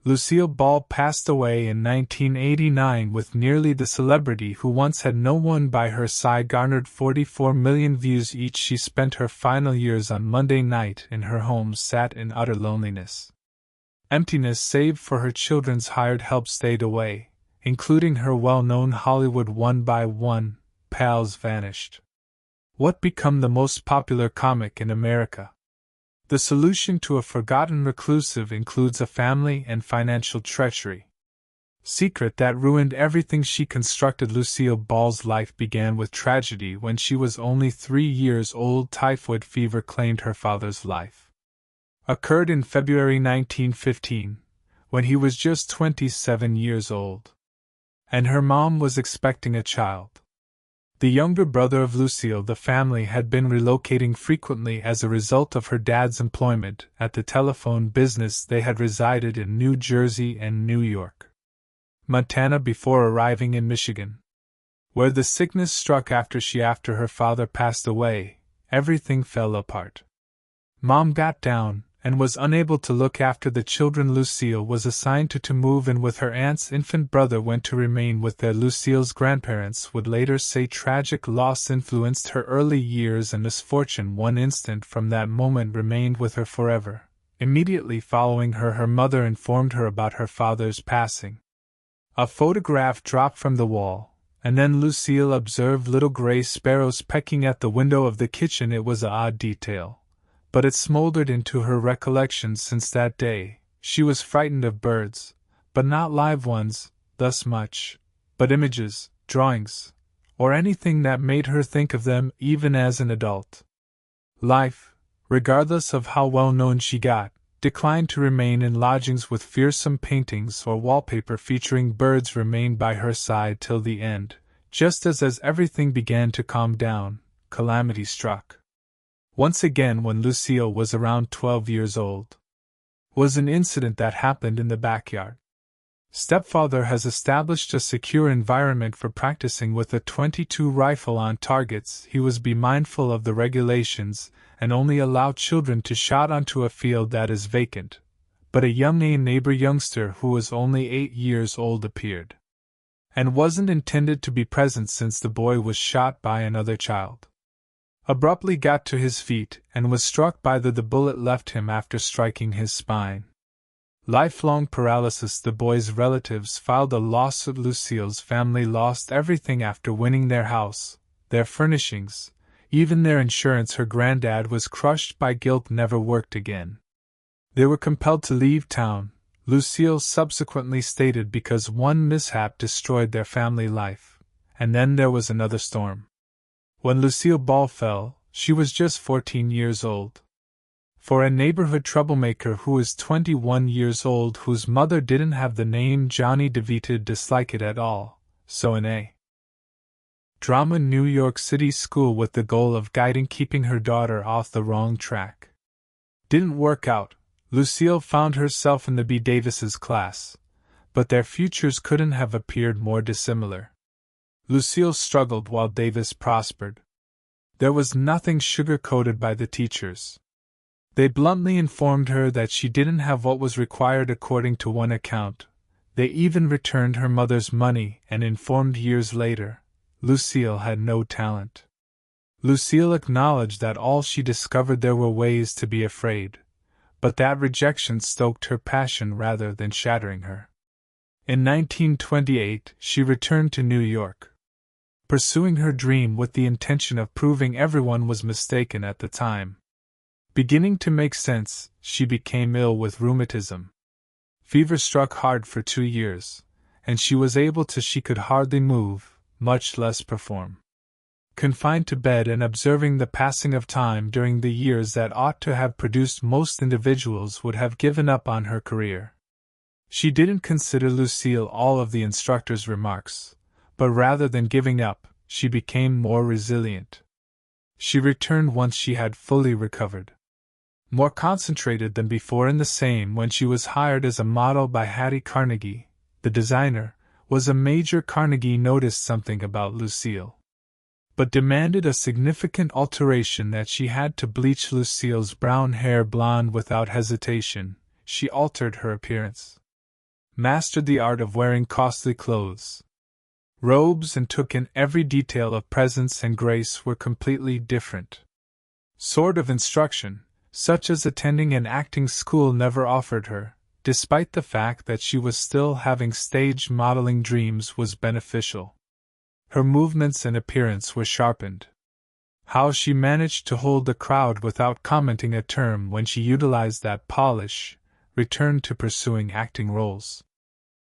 Lucille Ball passed away in 1989 with nearly the celebrity who once had no one by her side garnered 44 million views each. She spent her final years on Monday night in her home, sat in utter loneliness. Emptiness save for her children's hired help stayed away, including her well-known Hollywood one by one pals vanished. What become the most popular comic in America? The solution to a forgotten reclusive includes a family and financial treachery. Secret that ruined everything she constructed. Lucille Ball's life began with tragedy when she was only 3 years old. Typhoid fever claimed her father's life. Occurred in February 1915, when he was just 27 years old. And her mom was expecting a child. The younger brother of Lucille, the family had been relocating frequently as a result of her dad's employment at the telephone business. They had resided in New Jersey and New York, Montana before arriving in Michigan, where the sickness struck after her father passed away. Everything fell apart. Mom got down and was unable to look after the children. Lucille was assigned to move in with her aunt's infant brother, went to remain with their. Lucille's grandparents would later say tragic loss influenced her early years and misfortune one instant from that moment remained with her forever. Immediately following her mother informed her about her father's passing. A photograph dropped from the wall, and then Lucille observed little gray sparrows pecking at the window of the kitchen. It was an odd detail, but it smoldered into her recollections. Since that day, she was frightened of birds, but not live ones, thus much, but images, drawings, or anything that made her think of them even as an adult. Life, regardless of how well known she got, declined to remain in lodgings with fearsome paintings or wallpaper featuring birds. Remained by her side till the end. Just as everything began to calm down, calamity struck. Once again, when Lucille was around 12 years old, was an incident that happened in the backyard. Stepfather has established a secure environment for practicing with a .22 rifle on targets. He was be mindful of the regulations and only allow children to shoot onto a field that is vacant. But a young neighbor youngster who was only 8 years old appeared, and wasn't intended to be present since the boy was shot by another child. Abruptly got to his feet and was struck by the bullet left him after striking his spine. Lifelong paralysis. The boy's relatives filed a lawsuit. Lucille's family lost everything after winning their house, their furnishings, even their insurance. Her granddad was crushed by guilt, never worked again. They were compelled to leave town, Lucille subsequently stated, because one mishap destroyed their family life. And then there was another storm. When Lucille Ball fell, she was just 14 years old. For a neighborhood troublemaker who is 21 years old, whose mother didn't have the name Johnny DeVito, dislike it at all, so in a drama New York City school with the goal of keeping her daughter off the wrong track. Didn't work out. Lucille found herself in the B. Davis's class, but their futures couldn't have appeared more dissimilar. Lucille struggled while Davis prospered. There was nothing sugar-coated by the teachers. They bluntly informed her that she didn't have what was required according to one account. They even returned her mother's money and informed years later Lucille had no talent. Lucille acknowledged that all she discovered there were ways to be afraid, but that rejection stoked her passion rather than shattering her. In 1928, she returned to New York, pursuing her dream with the intention of proving everyone was mistaken at the time. Beginning to make sense, she became ill with rheumatism. Fever struck hard for 2 years, and she was able to she could hardly move, much less perform. Confined to bed and observing the passing of time during the years that ought to have produced most individuals would have given up on her career. She didn't consider Lucille all of the instructor's remarks, but rather than giving up, she became more resilient. She returned once she had fully recovered. More concentrated than before in the same when she was hired as a model by Hattie Carnegie, the designer, was a major. Carnegie noticed something about Lucille, but demanded a significant alteration that she had to bleach Lucille's brown hair blonde without hesitation. She altered her appearance. mastered the art of wearing costly clothes, robes, and took in every detail of presence and grace were completely different. Sort of instruction, such as attending an acting school, never offered her, despite the fact that she was still having stage modeling dreams, was beneficial. Her movements and appearance were sharpened. How she managed to hold the crowd without commenting a term when she utilized that polish, returned to pursuing acting roles.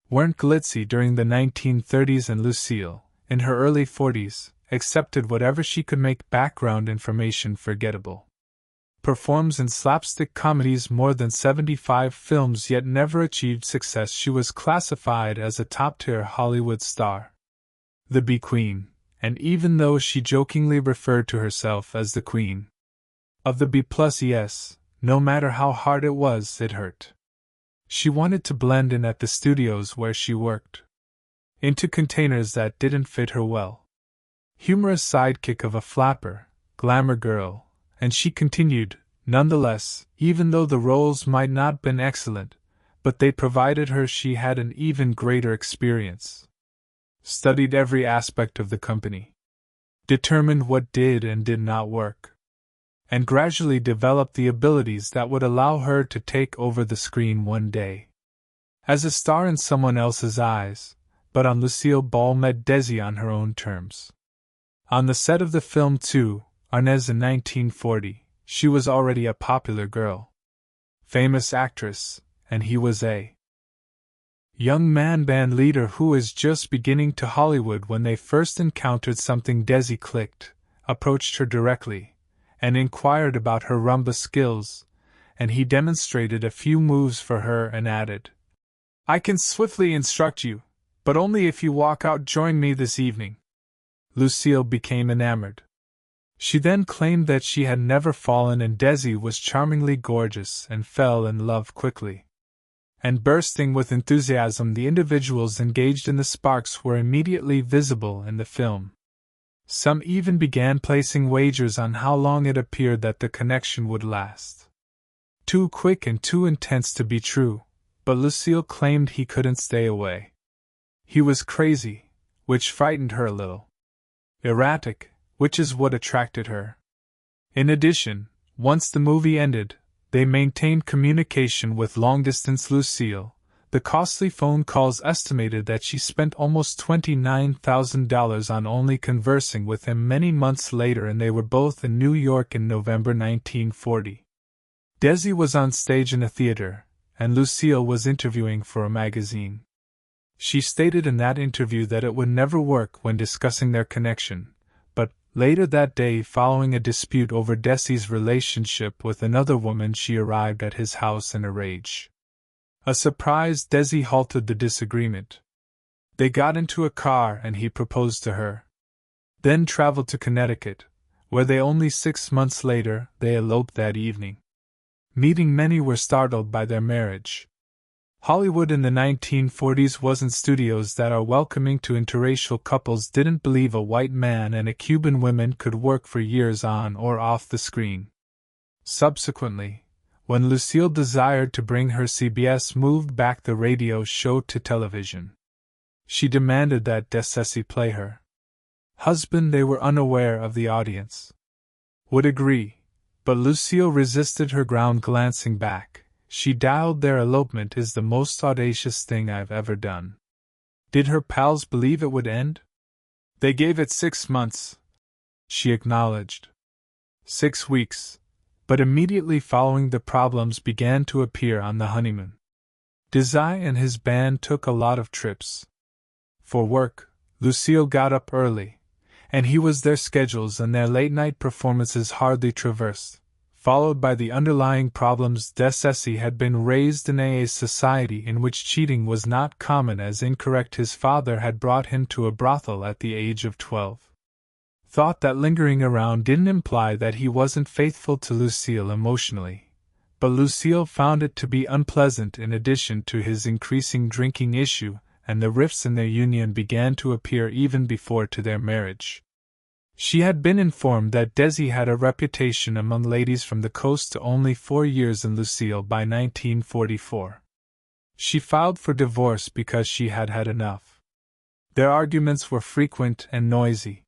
Weren't glitzy during the 1930s, and Lucille, in her early 40s, accepted whatever she could make background information forgettable. Performs in slapstick comedies, more than 75 films, yet never achieved success. She was classified as a top-tier Hollywood star, the B Queen, and even though she jokingly referred to herself as the Queen of the B+, yes, no matter how hard it was, it hurt. She wanted to blend in at the studios where she worked, into containers that didn't fit her well. Humorous sidekick of a flapper, glamour girl, and she continued, nonetheless, even though the roles might not been excellent, but they provided her she had an even greater experience. Studied every aspect of the company, determined what did and did not work, and gradually developed the abilities that would allow her to take over the screen one day. As a star in someone else's eyes, but on Lucille Ball met Desi on her own terms. On the set of the film Two Arnez in 1940, she was already a popular girl, famous actress, and he was a young man band leader who was just beginning to Hollywood. When they first encountered something, Desi clicked, approached her directly, and inquired about her rumba skills, and he demonstrated a few moves for her and added, "I can swiftly instruct you, but only if you walk out join me this evening." Lucille became enamored. She then claimed that she had never fallen, and Desi was charmingly gorgeous and fell in love quickly. And bursting with enthusiasm, the individuals engaged in the sparks were immediately visible in the film. Some even began placing wagers on how long it appeared that the connection would last. Too quick and too intense to be true, but Lucille claimed he couldn't stay away. He was crazy, which frightened her a little. Erratic, which is what attracted her. In addition, once the movie ended, they maintained communication with long-distance Lucille. The costly phone calls estimated that she spent almost $29,000 on only conversing with him many months later, and they were both in New York in November 1940. Desi was on stage in a theater, and Lucille was interviewing for a magazine. She stated in that interview that it would never work when discussing their connection, but later that day, following a dispute over Desi's relationship with another woman, she arrived at his house in a rage. A surprised Desi halted the disagreement. They got into a car and he proposed to her. Then traveled to Connecticut, where they only 6 months later, they eloped that evening. Meeting many were startled by their marriage. Hollywood in the 1940s wasn't studios that are welcoming to interracial couples didn't believe a white man and a Cuban woman could work for years on or off the screen. Subsequently, when Lucille desired to bring her, CBS moved back the radio show to television. She demanded that Desi play her husband. They were unaware of the audience would agree, but Lucille resisted her ground, glancing back. She dialed, "Their elopement is the most audacious thing I've ever done." Did her pals believe it would end? They gave it 6 months, she acknowledged. 6 weeks. But immediately following, the problems began to appear on the honeymoon. Desi and his band took a lot of trips. For work, Lucille got up early, and he was their schedules and their late-night performances hardly traversed, followed by the underlying problems. Desi had been raised in a society in which cheating was not common as incorrect. His father had brought him to a brothel at the age of 12. Thought that lingering around didn't imply that he wasn't faithful to Lucille emotionally, but Lucille found it to be unpleasant. In addition to his increasing drinking issue, and the rifts in their union began to appear even before to their marriage. She had been informed that Desi had a reputation among ladies from the coast to only 4 years in Lucille by 1944. She filed for divorce because she had had enough. Their arguments were frequent and noisy.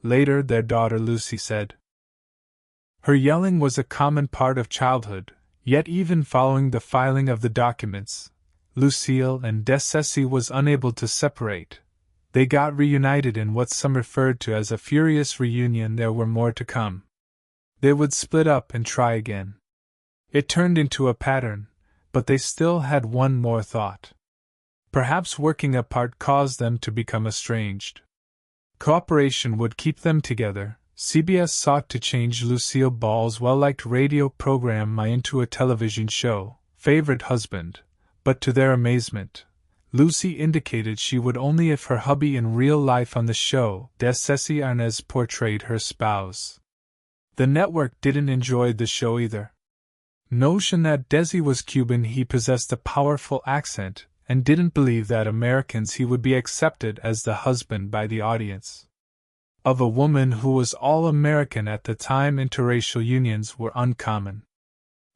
Later, their daughter Lucy said, "Her yelling was a common part of childhood, yet even following the filing of the documents, Lucille and Dessessy was unable to separate. They got reunited in what some referred to as a furious reunion. There were more to come. They would split up and try again. It turned into a pattern, but they still had one more thought. Perhaps working apart caused them to become estranged. Cooperation would keep them together." CBS sought to change Lucille Ball's well-liked radio program into a television show, Favorite Husband, but to their amazement, Lucy indicated she would only if her hubby in real life on the show, Dessessy Arnaz, portrayed her spouse. The network didn't enjoy the show either. Notion that Desi was Cuban, he possessed a powerful accent, and didn't believe that Americans he would be accepted as the husband by the audience. Of a woman who was all American at the time, interracial unions were uncommon.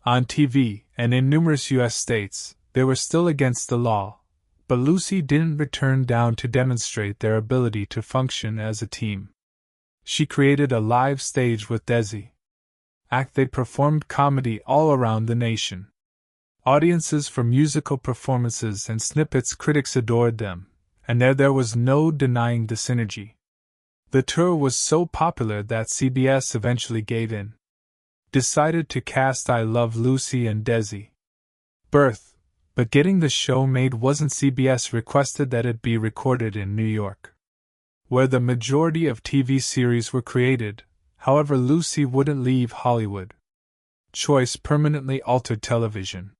On TV, and in numerous U.S. states, they were still against the law, but Lucy didn't return down to demonstrate their ability to function as a team. She created a live stage with Desi. They performed comedy all around the nation. Audiences for musical performances and snippets, critics adored them, and there was no denying the synergy. The tour was so popular that CBS eventually gave in. Decided to cast I Love Lucy and Desi. Birth, but getting the show made wasn't. CBS requested that it be recorded in New York, where the majority of TV series were created. However, Lucy wouldn't leave Hollywood. Choice permanently altered television.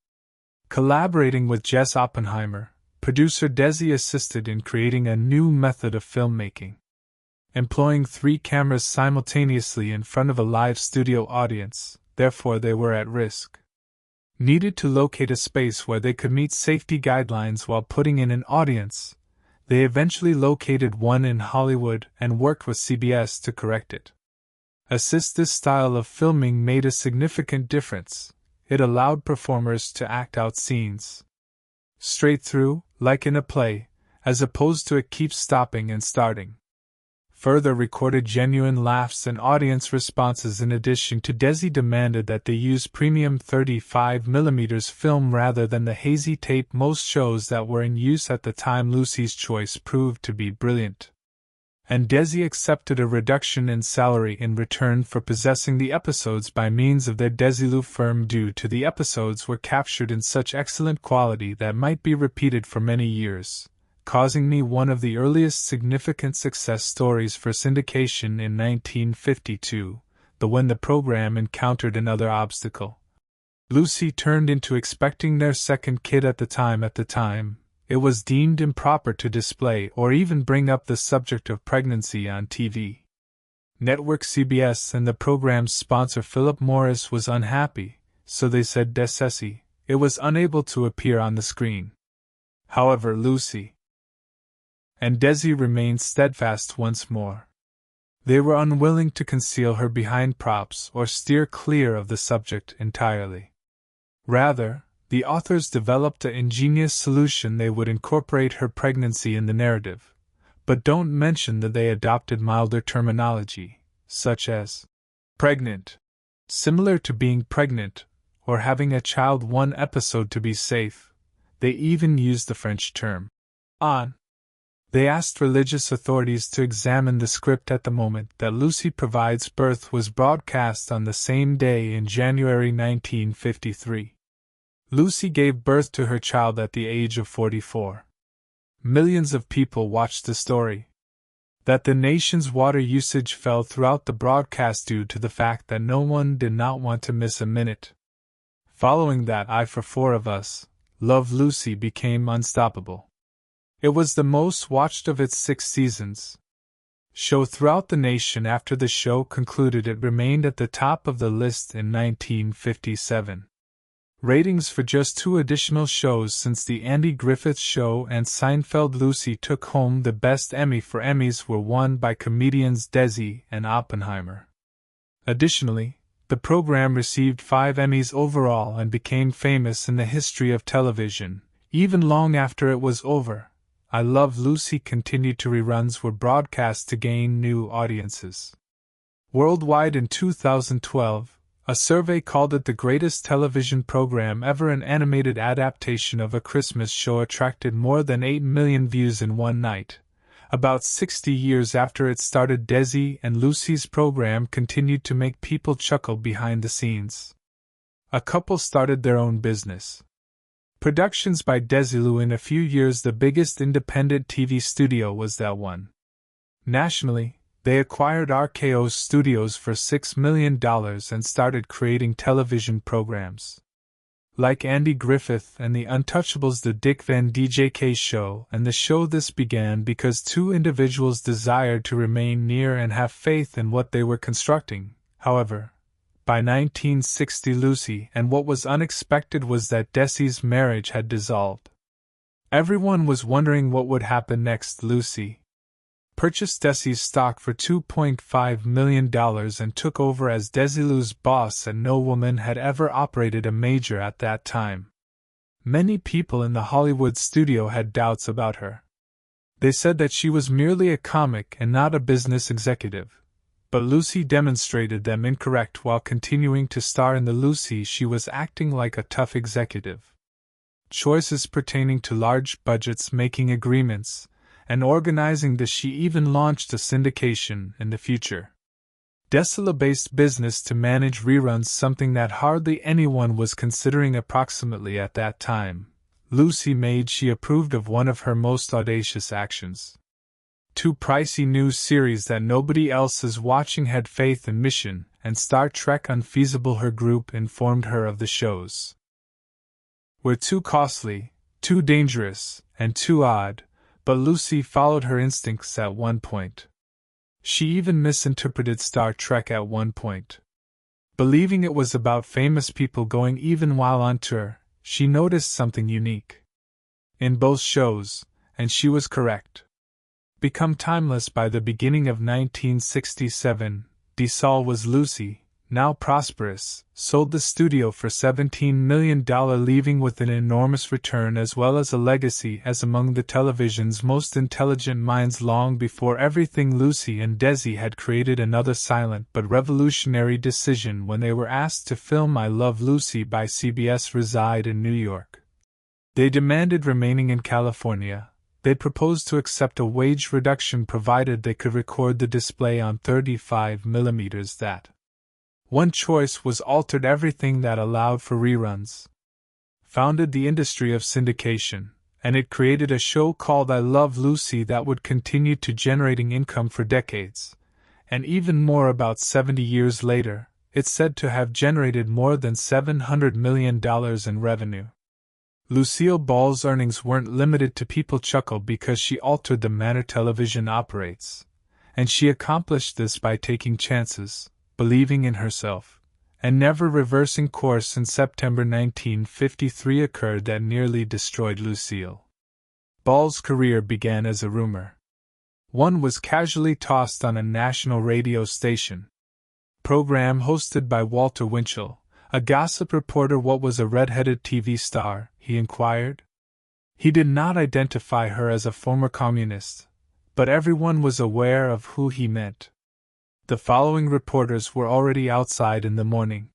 Collaborating with Jess Oppenheimer, producer Desi assisted in creating a new method of filmmaking. Employing 3 cameras simultaneously in front of a live studio audience, therefore they were at risk. Needed to locate a space where they could meet safety guidelines while putting in an audience. They eventually located one in Hollywood and worked with CBS to correct it. This style of filming made a significant difference. It allowed performers to act out scenes straight through, like in a play, as opposed to it keeps stopping and starting. Further recorded genuine laughs and audience responses. In addition to Desi demanded that they use premium 35mm film rather than the hazy tape most shows that were in use at the time. Lucy's choice proved to be brilliant, and Desi accepted a reduction in salary in return for possessing the episodes by means of their Desilu firm due to the episodes were captured in such excellent quality that might be repeated for many years, causing me one of the earliest significant success stories for syndication in 1952, but when the program encountered another obstacle. Lucy turned into expecting their second kid at the time. It was deemed improper to display or even bring up the subject of pregnancy on TV. Network CBS and the program's sponsor Philip Morris was unhappy, so they said Dessessy, it was unable to appear on the screen. However, Lucy and Desi remained steadfast once more. They were unwilling to conceal her behind props or steer clear of the subject entirely. Rather, the authors developed an ingenious solution. They would incorporate her pregnancy in the narrative, but don't mention that they adopted milder terminology, such as pregnant, similar to being pregnant, or having a child. One episode to be safe, they even used the French term on. They asked religious authorities to examine the script. At the moment that Lucy provides birth was broadcast on the same day in January 1953. Lucy gave birth to her child at the age of 44. Millions of people watched the story. That the nation's water usage fell throughout the broadcast due to the fact that no one did not want to miss a minute. Following that, I For Four of Us, Love Lucy became unstoppable. It was the most watched of its 6 seasons. Show throughout the nation. After the show concluded, it remained at the top of the list in 1957. Ratings for just 2 additional shows since The Andy Griffith Show and Seinfeld. Lucy took home the Best Emmy. For Emmys were won by comedians Desi and Oppenheimer. Additionally, the program received 5 Emmys overall and became famous in the history of television, Even long after it was over, I Love Lucy continued to reruns were broadcast to gain new audiences. Worldwide in 2012, a survey called it the greatest television program ever. An animated adaptation of a Christmas show attracted more than 8 million views in one night. About 60 years after it started, Desi and Lucy's program continued to make people chuckle behind the scenes. A couple started their own business. Productions by Desilu. In a few years, the biggest independent TV studio was that one. Nationally, they acquired RKO Studios for $6 million and started creating television programs. Like Andy Griffith and the Untouchables, The Dick Van DJK Show, and the show. This began because two individuals desired to remain near and have faith in what they were constructing. However, by 1960, Lucy, and what was unexpected was that Desi's marriage had dissolved. Everyone was wondering what would happen next. Lucy purchased Desi's stock for $2.5 million and took over as Desilu's boss, and no woman had ever operated a major at that time. Many people in the Hollywood studio had doubts about her. They said that she was merely a comic and not a business executive. But Lucy demonstrated them incorrect. While continuing to star in the Lucy, she was acting like a tough executive. Choices pertaining to large budgets, making agreements, and organizing this. She even launched a syndication in the future. Desila-based business to manage reruns, something that hardly anyone was considering. Approximately at that time, Lucy made. She approved of one of her most audacious actions. Two pricey new series that nobody else is watching had Faith and Mission and Star Trek Unfeasible. Her group informed her of the shows were too costly, too dangerous, and too odd, but Lucy followed her instincts at one point. She even misinterpreted Star Trek at one point. Believing it was about famous people going. Even while on tour, she noticed something unique in both shows, and she was correct. Become timeless by the beginning of 1967, DeSalle was Lucy, now prosperous, sold the studio for $17 million, leaving with an enormous return as well as a legacy as among the television's most intelligent minds. Long before everything, Lucy and Desi had created another silent but revolutionary decision when they were asked to film I Love Lucy by CBS. Reside in New York. They demanded remaining in California. They proposed to accept a wage reduction provided they could record the display on 35mm. That one choice was altered everything. That allowed for reruns, founded the industry of syndication, and it created a show called I Love Lucy that would continue to generating income for decades, and even more. About 70 years later, it's said to have generated more than $700 million in revenue. Lucille Ball's earnings weren't limited to people chuckle because she altered the manner television operates, and she accomplished this by taking chances, believing in herself, and never reversing course. In September 1953 occurred that nearly destroyed Lucille Ball's career. Began as a rumor. One was casually tossed on a national radio station program hosted by Walter Winchell, a gossip reporter. What was a red-headed TV star? He inquired. He did not identify her as a former communist, but everyone was aware of who he meant. The following reporters were already outside in the morning.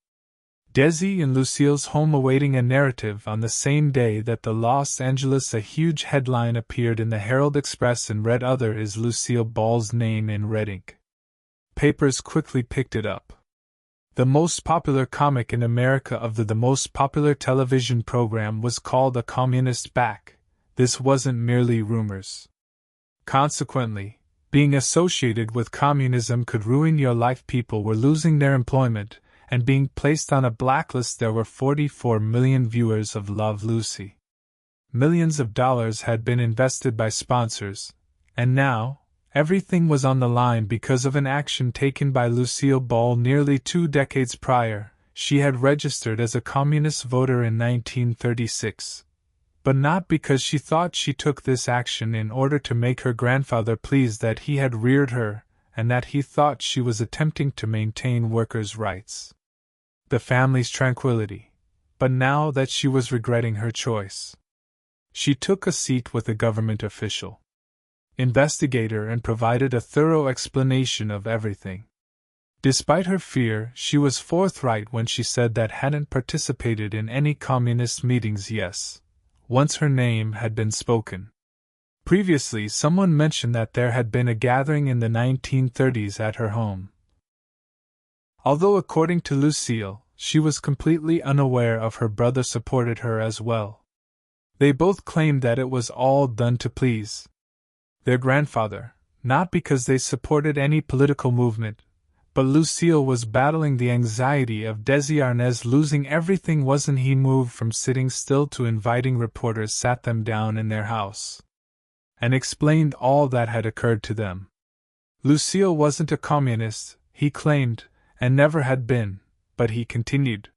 Desi in Lucille's home awaiting a narrative. On the same day that the Los Angeles, a huge headline appeared in the Herald Express in red. Other is Lucille Ball's name in red ink. Papers quickly picked it up. The most popular comic in America of the most popular television program was called A Communist Back. This wasn't merely rumors. Consequently, being associated with communism could ruin your life. People were losing their employment and being placed on a blacklist. There were 44 million viewers of Love Lucy. Millions of dollars had been invested by sponsors, and now, everything was on the line because of an action taken by Lucille Ball nearly 2 decades prior. She had registered as a communist voter in 1936. But not because she thought. She took this action in order to make her grandfather pleased that he had reared her, and that he thought she was attempting to maintain workers' rights, the family's tranquility. But now that she was regretting her choice. She took a seat with a government official, investigator, and provided a thorough explanation of everything. Despite her fear, she was forthright when she said that hadn't participated in any communist meetings once her name had been spoken. Previously, someone mentioned that there had been a gathering in the 1930s at her home. Although according to Lucille, she was completely unaware of her brother supported her as well. They both claimed that it was all done to please their grandfather, not because they supported any political movement, but Lucille was battling the anxiety of Desi Arnaz losing everything. Wasn't he moved from sitting still to inviting reporters sat them down in their house and explained all that had occurred to them. Lucille wasn't a communist, he claimed, and never had been, but he continued.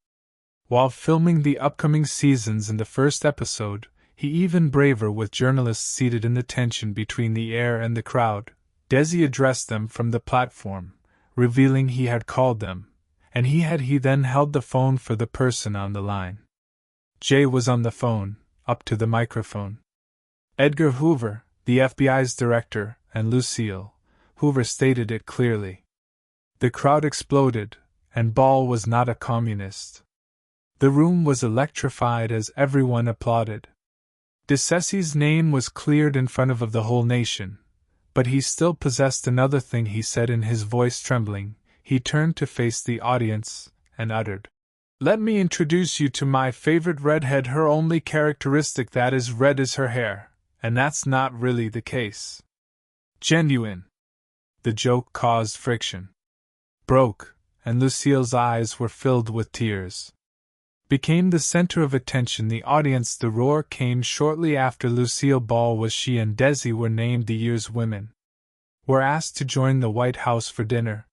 While filming the upcoming seasons in the first episode, he even braver with journalists seated in the tension between the air and the crowd. Desi addressed them from the platform, revealing he had called them, and he then held the phone for the person on the line. Jay was on the phone, up to the microphone. Edgar Hoover, the FBI's director, and Lucille. Hoover stated it clearly. The crowd exploded, and Ball was not a communist. The room was electrified as everyone applauded. DeCessi's name was cleared in front of the whole nation, but he still possessed another thing, he said, in his voice trembling. He turned to face the audience and uttered, "Let me introduce you to my favorite redhead. Her only characteristic that is red is her hair, and that's not really the case. Genuine." The joke caused friction. Broke, and Lucille's eyes were filled with tears. Became the center of attention the audience. The roar came shortly after Lucille Ball was she and Desi were named the year's women. Were asked to join the White House for dinner.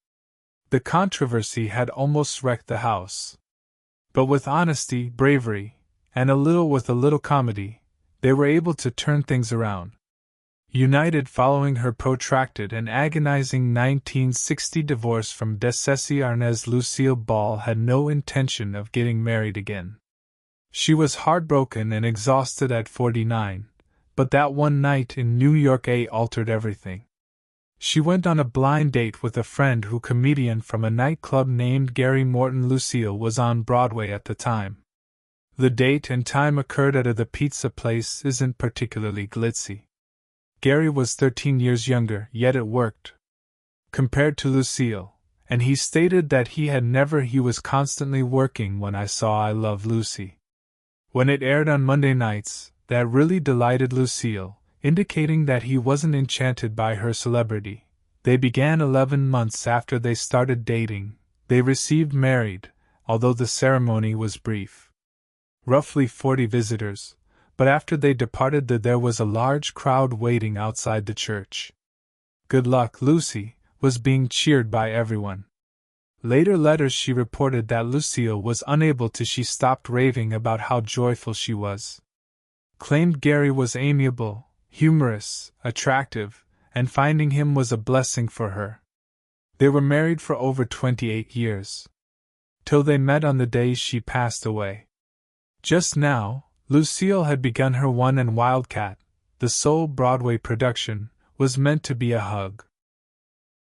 The controversy had almost wrecked the house. But with honesty, bravery, and a little comedy, they were able to turn things around. United following her protracted and agonizing 1960 divorce from DeCessi Arnaz, Lucille Ball had no intention of getting married again. She was heartbroken and exhausted at 49, but that one night in New York altered everything. She went on a blind date with a friend comedian from a nightclub named Gary Morton. Lucille was on Broadway at the time. The date and time occurred at the pizza place isn't particularly glitzy. Gary was 13 years younger, yet it worked. Compared to Lucille, and he stated that he was constantly working when I saw I Love Lucy. When it aired on Monday nights, that really delighted Lucille, indicating that he wasn't enchanted by her celebrity. They began 11 months after they started dating. They received married, although the ceremony was brief. Roughly 40 visitors. But after they departed there was a large crowd waiting outside the church. "Good luck, Lucy," was being cheered by everyone. Later letters she reported that Lucille was unable to. She stopped raving about how joyful she was. Claimed Gary was amiable, humorous, attractive, and finding him was a blessing for her. They were married for over 28 years. Till they met on the day she passed away. Just now, Lucille had begun her one, and Wildcat, the sole Broadway production, was meant to be a hug.